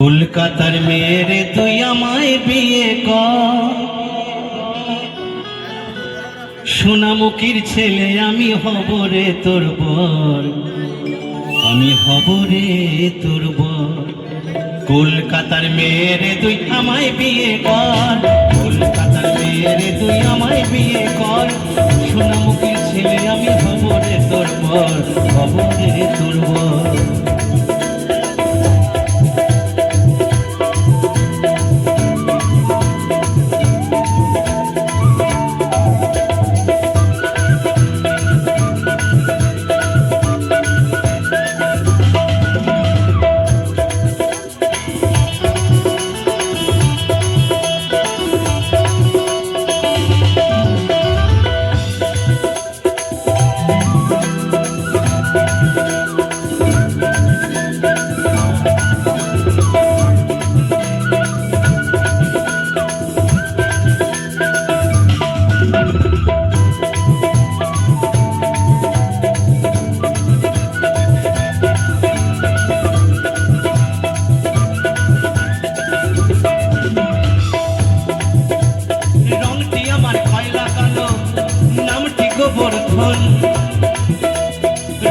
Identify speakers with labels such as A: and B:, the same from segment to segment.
A: কলকাতার মেয়েরে তুই আমায় বিয়ে কর, সোনামুখীর ছেলে আমি হব রে তোর বর, আমি হব রে তোর বর। কলকাতার মেয়েরে তুই আমায় বিয়ে কর, কলকাতার মেয়েরে তুই আমায় বিয়ে কর, সোনামুখীর ছেলে আমি হব রে তোর বর, হব রে তোর বর।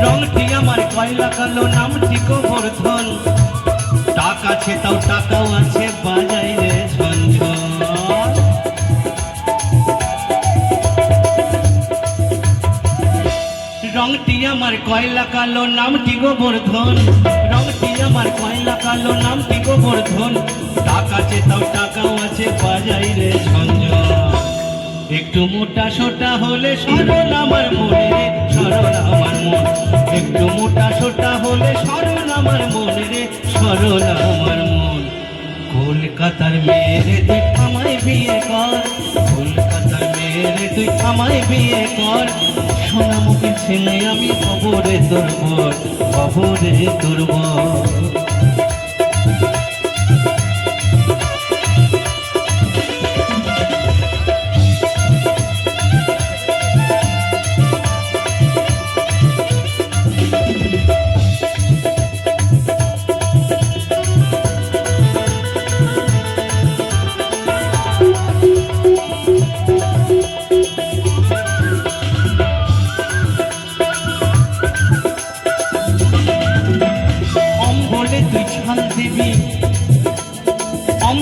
A: রংটি আমার কয়লা কালো, নামটি গোবর্ধন, টাকা আছে তাও টাকাও আছে বাজাই রে ঝনঝন। রংটি আমার কয়লা কালো, নামটি গোবর্ধন, রংটি আমার কয়লা কালো, নামটি গোবর্ধন, টাকা আছে তাও টাকাও আছে বাজাই রে ঝনঝন। একটু মোটা সোটা হলে সরল আমার মনে রে, সরল আমার মন, একটু মোটা সোটা হলে সরল আমার মনে রে, সরল আমার মন। কলকাতার মেয়েরে তুই আমায় বিয়ে কর, কলকাতার মেয়েরে তুই আমায় বিয়ে কর, সোনামুখী ছেলে আমি হব রে তোর বর, হব রে তোর বর।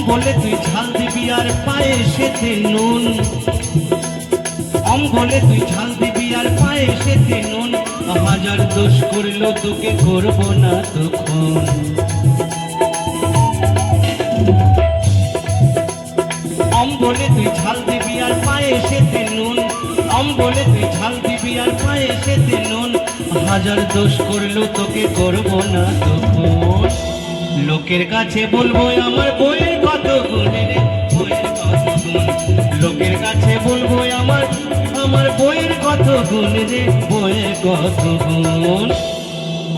A: বলে তুই ঝাল দিবি আর পায়েসেতে নুন, বলে তুই ঝাল দিবি আর পায়েসেতে নুন, হাজার দোষ করলো তোকে করব না তখন। বলে তুই ঝাল দিবি আর পায়েসেতে নুন, বলে তুই ঝাল দিবি আর পায়েসেতে নুন, হাজার দোষ করলো তোকে করব না তখন। লোকের কাছে বলবো আমার বইয়ের কত গুণ রে, বইয়ের কত গুণ, লোকের কাছে বলবো আমার বইয়ের কত গুণ রে, বইয়ের কত গুণ।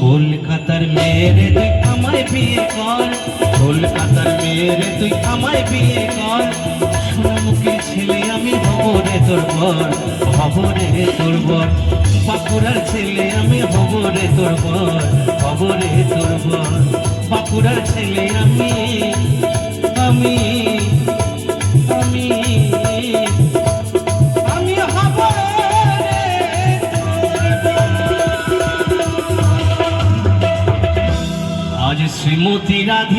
A: কলকাতার মেয়েরে তুই আমায় বিয়ে কর, কলকাতার মেয়েরে তুই আমায় বিয়ে কর, সোনামুখীর ছেলে আমি হব রে তোর বর, হব রে তোর বর। বাঁকুড়ার ছেলে আমি হব রে তোর বর, হব রে তোর বর। বাঁকুড়ার ছেলে আমি আমি আমি আমি হব রে তোর বর। আজ শ্রীমতী রাধে